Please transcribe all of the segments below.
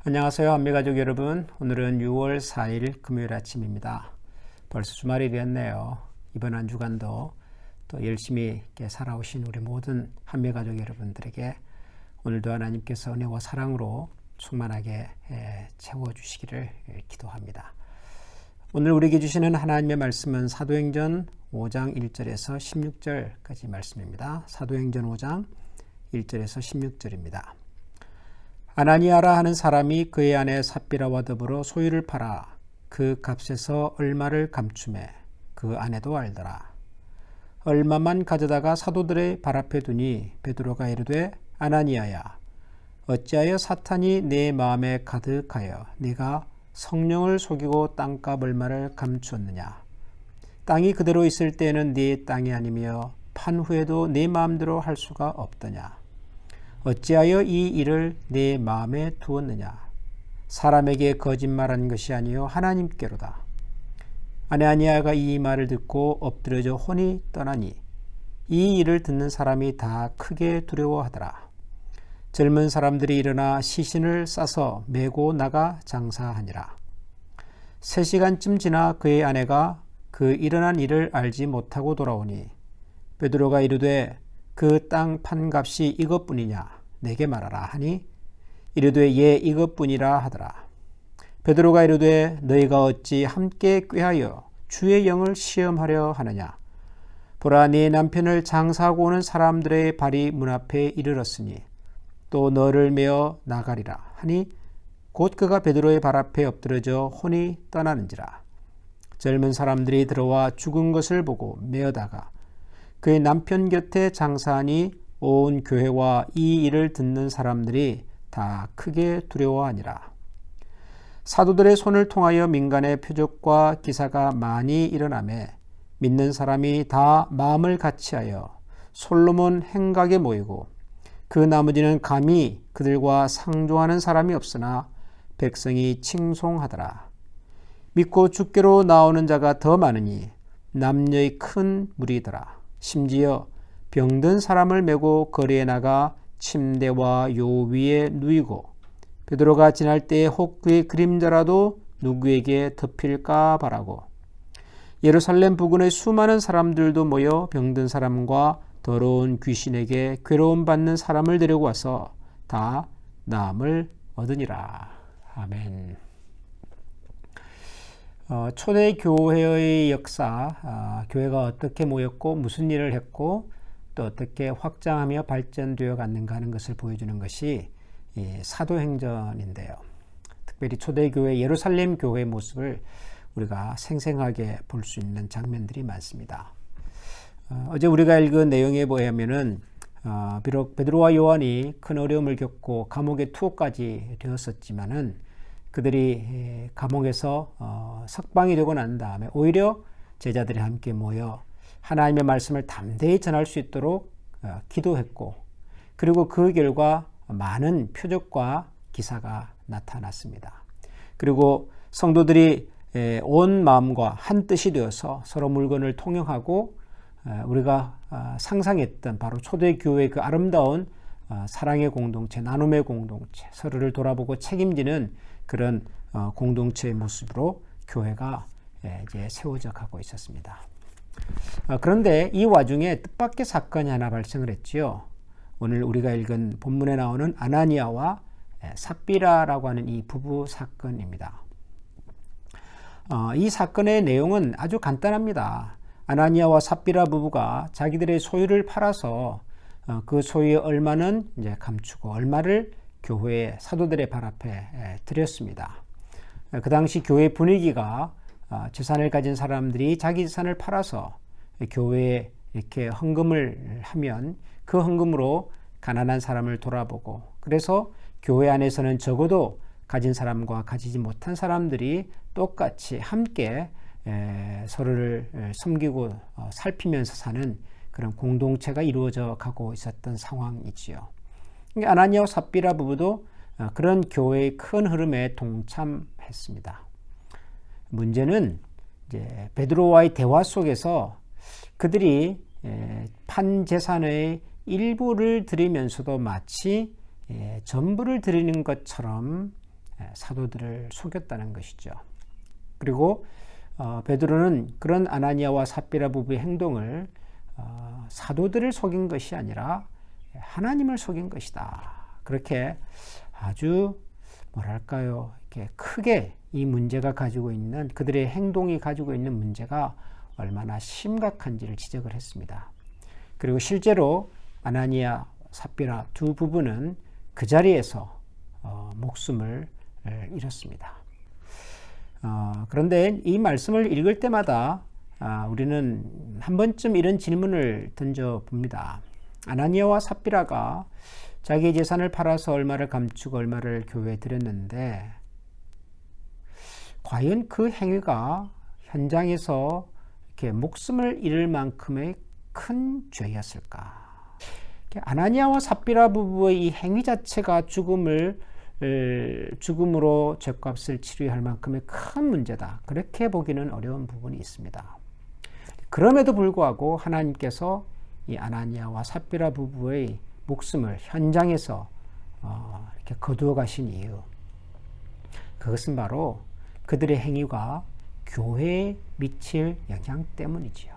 안녕하세요, 한미가족 여러분. 오늘은 6월 4일 금요일 아침입니다. 벌써 주말이 되었네요. 이번 한 주간도 또 열심히 살아오신 우리 모든 한미가족 여러분들에게 오늘도 하나님께서 은혜와 사랑으로 충만하게 채워주시기를 기도합니다. 오늘 우리에게 주시는 하나님의 말씀은 사도행전 5장 1절에서 16절까지 말씀입니다. 사도행전 5장 1절에서 16절입니다. 아나니아라 하는 사람이 그의 아내 삽비라와 더불어 소유를 팔아 그 값에서 얼마를 감추매 그 아내도 알더라. 얼마만 가져다가 사도들의 발 앞에 두니 베드로가 이르되 아나니아야 어찌하여 사탄이 내 마음에 가득하여 네가 성령을 속이고 땅값 얼마를 감추었느냐. 땅이 그대로 있을 때에는 네 땅이 아니며 판 후에도 네 마음대로 할 수가 없더냐. 어찌하여 이 일을 내 마음에 두었느냐. 사람에게 거짓말한 것이 아니요 하나님께로다. 아나니아가 이 말을 듣고 엎드려져 혼이 떠나니 이 일을 듣는 사람이 다 크게 두려워하더라. 젊은 사람들이 일어나 시신을 싸서 메고 나가 장사하니라. 3시간쯤 지나 그의 아내가 그 일어난 일을 알지 못하고 돌아오니 베드로가 이르되 그 땅 판값이 이것뿐이냐 내게 말하라 하니 이르되 예 이것뿐이라 하더라. 베드로가 이르되 너희가 어찌 함께 꾀하여 주의 영을 시험하려 하느냐. 보라 네 남편을 장사하고 오는 사람들의 발이 문 앞에 이르렀으니 또 너를 메어 나가리라 하니 곧 그가 베드로의 발 앞에 엎드러져 혼이 떠나는지라. 젊은 사람들이 들어와 죽은 것을 보고 메어다가 그의 남편 곁에 장사하니 온 교회와 이 일을 듣는 사람들이 다 크게 두려워하니라. 사도들의 손을 통하여 민간의 표적과 기사가 많이 일어나매 믿는 사람이 다 마음을 같이하여 솔로몬 행각에 모이고 그 나머지는 감히 그들과 상종하는 사람이 없으나 백성이 칭송하더라. 믿고 주께로 나오는 자가 더 많으니 남녀의 큰 무리더라. 심지어 병든 사람을 메고 거리에 나가 침대와 요 위에 누이고 베드로가 지날 때에 혹 그의 그림자라도 누구에게 덮일까 바라고 예루살렘 부근의 수많은 사람들도 모여 병든 사람과 더러운 귀신에게 괴로움 받는 사람을 데리고 와서 다 나음을 얻으니라. 아멘. 초대 교회의 역사, 교회가 어떻게 모였고 무슨 일을 했고 또 어떻게 확장하며 발전되어 갔는가 하는 것을 보여주는 것이 사도행전인데요. 특별히 초대교회 예루살렘 교회의 모습을 우리가 생생하게 볼 수 있는 장면들이 많습니다. 어제 우리가 읽은 내용에 의하면은 비록 베드로와 요한이 큰 어려움을 겪고 감옥에 투옥까지 되었었지만은 그들이 감옥에서 석방이 되고 난 다음에 오히려 제자들이 함께 모여 하나님의 말씀을 담대히 전할 수 있도록 기도했고 그리고 그 결과 많은 표적과 기사가 나타났습니다. 그리고 성도들이 온 마음과 한 뜻이 되어서 서로 물건을 통용하고 우리가 상상했던 바로 초대교회의 그 아름다운 사랑의 공동체, 나눔의 공동체, 서로를 돌아보고 책임지는 그런 공동체의 모습으로 교회가 이제 세워져 가고 있었습니다. 그런데 이 와중에 뜻밖의 사건이 하나 발생을 했지요. 오늘 우리가 읽은 본문에 나오는 아나니아와 삽비라라고 하는 이 부부 사건입니다. 이 사건의 내용은 아주 간단합니다. 아나니아와 삽비라 부부가 자기들의 소유를 팔아서 그 소유의 얼마는 이제 감추고 얼마를 교회의 사도들의 발 앞에 드렸습니다. 그 당시 교회 분위기가 재산을 가진 사람들이 자기 재산을 팔아서 교회에 이렇게 헌금을 하면 그 헌금으로 가난한 사람을 돌아보고 그래서 교회 안에서는 적어도 가진 사람과 가지지 못한 사람들이 똑같이 함께 서로를 섬기고 살피면서 사는 그런 공동체가 이루어져 가고 있었던 상황이지요. 아나니아와 삽비라 부부도 그런 교회의 큰 흐름에 동참했습니다. 문제는 이제 베드로와의 대화 속에서 그들이 판 재산의 일부를 드리면서도 마치 전부를 드리는 것처럼 사도들을 속였다는 것이죠. 그리고 베드로는 그런 아나니아와 삽비라 부부의 행동을 사도들을 속인 것이 아니라 하나님을 속인 것이다. 그렇게 아주 뭐랄까요, 이렇게 크게 이 문제가 가지고 있는, 그들의 행동이 가지고 있는 문제가 얼마나 심각한지를 지적을 했습니다. 그리고 실제로 아나니아, 삽비라 두 부부는 그 자리에서 목숨을 잃었습니다. 그런데 이 말씀을 읽을 때마다 우리는 한 번쯤 이런 질문을 던져봅니다. 아나니아와 삽비라가 자기의 재산을 팔아서 얼마를 감추고 얼마를 교회에 드렸는데 과연 그 행위가 현장에서 이렇게 목숨을 잃을 만큼의 큰 죄였을까? 아나니아와 삽비라 부부의 이 행위 자체가 죽음으로 죗값을 치료할 만큼의 큰 문제다. 그렇게 보기는 어려운 부분이 있습니다. 그럼에도 불구하고 하나님께서 이 아나니아와 삽비라 부부의 목숨을 현장에서 이렇게 거두어 가신 이유, 그것은 바로 그들의 행위가 교회에 미칠 영향 때문이지요.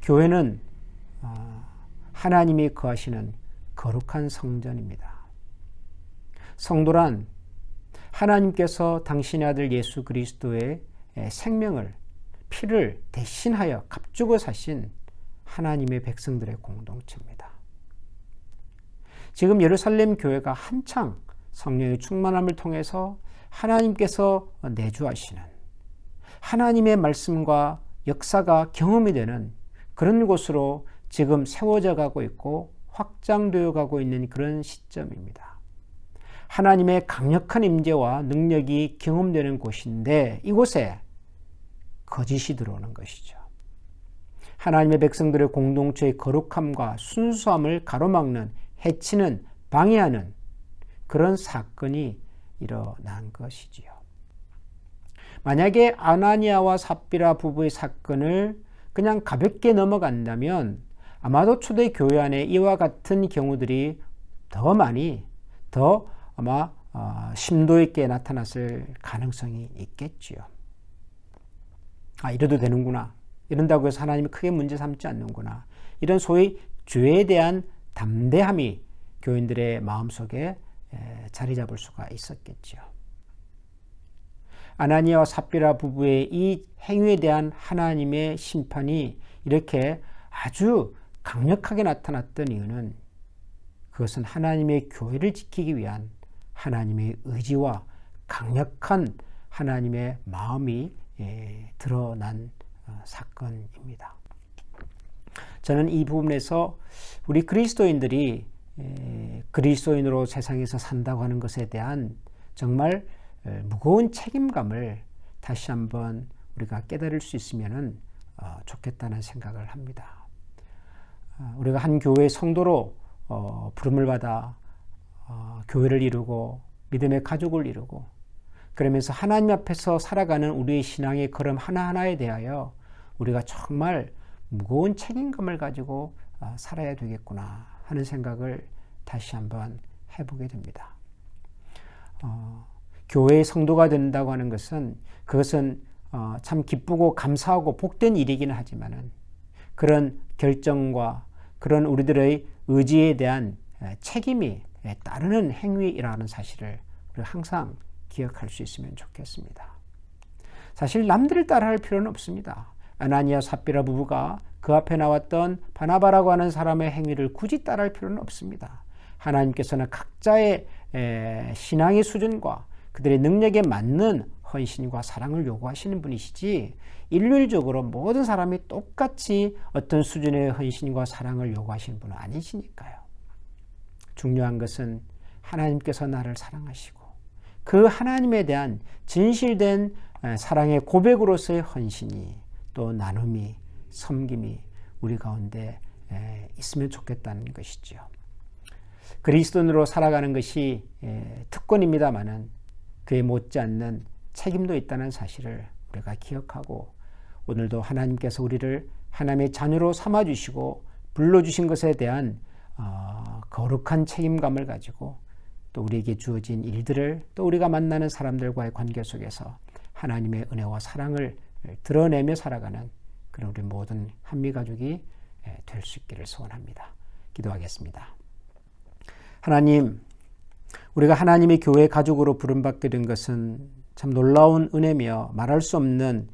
교회는 하나님이 거하시는 거룩한 성전입니다. 성도란 하나님께서 당신의 아들 예수 그리스도의 생명을, 피를 대신하여 값주고 사신 하나님의 백성들의 공동체입니다. 지금 예루살렘 교회가 한창 성령의 충만함을 통해서 하나님께서 내주하시는 하나님의 말씀과 역사가 경험이 되는 그런 곳으로 지금 세워져 가고 있고 확장되어 가고 있는 그런 시점입니다. 하나님의 강력한 임재와 능력이 경험되는 곳인데 이곳에 거짓이 들어오는 것이죠. 하나님의 백성들의 공동체의 거룩함과 순수함을 가로막는, 해치는, 방해하는 그런 사건이 일어난 것이지요. 만약에 아나니아와 삽비라 부부의 사건을 그냥 가볍게 넘어간다면 아마도 초대 교회 안에 이와 같은 경우들이 더 많이, 더 아마 심도 있게 나타났을 가능성이 있겠지요. 이래도 되는구나. 이런다고 해서 하나님이 크게 문제 삼지 않는구나. 이런 소위 죄에 대한 담대함이 교인들의 마음속에 자리 잡을 수가 있었겠죠. 아나니아와 삽비라 부부의 이 행위에 대한 하나님의 심판이 이렇게 아주 강력하게 나타났던 이유는 그것은 하나님의 교회를 지키기 위한 하나님의 의지와 강력한 하나님의 마음이 드러난 사건입니다. 저는 이 부분에서 우리 그리스도인들이 그리스도인으로 세상에서 산다고 하는 것에 대한 정말 무거운 책임감을 다시 한번 우리가 깨달을 수 있으면 좋겠다는 생각을 합니다. 우리가 한 교회의 성도로 부름을 받아 교회를 이루고 믿음의 가족을 이루고 그러면서 하나님 앞에서 살아가는 우리의 신앙의 걸음 하나하나에 대하여 우리가 정말 무거운 책임감을 가지고 살아야 되겠구나 하는 생각을 다시 한번 해보게 됩니다. 교회의 성도가 된다고 하는 것은 그것은 참 기쁘고 감사하고 복된 일이기는 하지만은 그런 결정과 그런 우리들의 의지에 대한 책임이 따르는 행위라는 사실을 우리가 항상 기억할 수 있으면 좋겠습니다. 사실 남들을 따라할 필요는 없습니다. 아나니아 삽비라 부부가 그 앞에 나왔던 바나바라고 하는 사람의 행위를 굳이 따라할 필요는 없습니다. 하나님께서는 각자의 신앙의 수준과 그들의 능력에 맞는 헌신과 사랑을 요구하시는 분이시지 일률적으로 모든 사람이 똑같이 어떤 수준의 헌신과 사랑을 요구하시는 분은 아니시니까요. 중요한 것은 하나님께서 나를 사랑하시고 그 하나님에 대한 진실된 사랑의 고백으로서의 헌신이 또 나눔이 섬김이 우리 가운데 있으면 좋겠다는 것이죠. 그리스도인으로 살아가는 것이 특권입니다마는 그에 못지않는 책임도 있다는 사실을 우리가 기억하고 오늘도 하나님께서 우리를 하나님의 자녀로 삼아주시고 불러주신 것에 대한 거룩한 책임감을 가지고 또 우리에게 주어진 일들을 또 우리가 만나는 사람들과의 관계 속에서 하나님의 은혜와 사랑을 드러내며 살아가는 그런 우리 모든 한미가족이 될 수 있기를 소원합니다. 기도하겠습니다. 하나님, 우리가 하나님의 교회 가족으로 부름받게 된 것은 참 놀라운 은혜며 말할 수 없는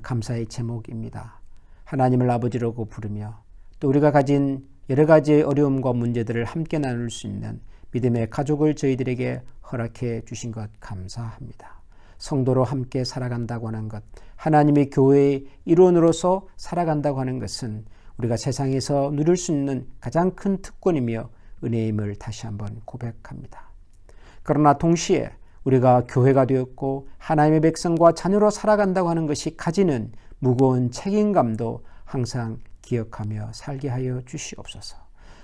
감사의 제목입니다. 하나님을 아버지라고 부르며 또 우리가 가진 여러 가지의 어려움과 문제들을 함께 나눌 수 있는 믿음의 가족을 저희들에게 허락해 주신 것 감사합니다. 성도로 함께 살아간다고 하는 것, 하나님의 교회의 일원으로서 살아간다고 하는 것은 우리가 세상에서 누릴 수 있는 가장 큰 특권이며 은혜임을 다시 한번 고백합니다. 그러나 동시에 우리가 교회가 되었고 하나님의 백성과 자녀로 살아간다고 하는 것이 가지는 무거운 책임감도 항상 기억하며 살게 하여 주시옵소서.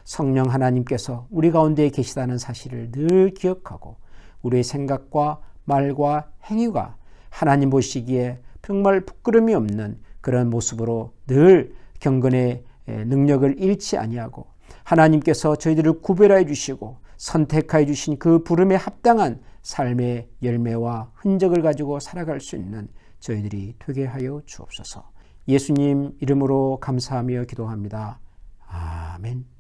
성령 하나님께서 우리 가운데 계시다는 사실을 늘 기억하고 우리의 생각과 말과 행위가 하나님 보시기에 정말 부끄러움이 없는 그런 모습으로 늘 경건의 능력을 잃지 아니하고 하나님께서 저희들을 구별하여 주시고 선택하여 주신 그 부름에 합당한 삶의 열매와 흔적을 가지고 살아갈 수 있는 저희들이 되게 하여 주옵소서. 예수님 이름으로 감사하며 기도합니다. 아멘.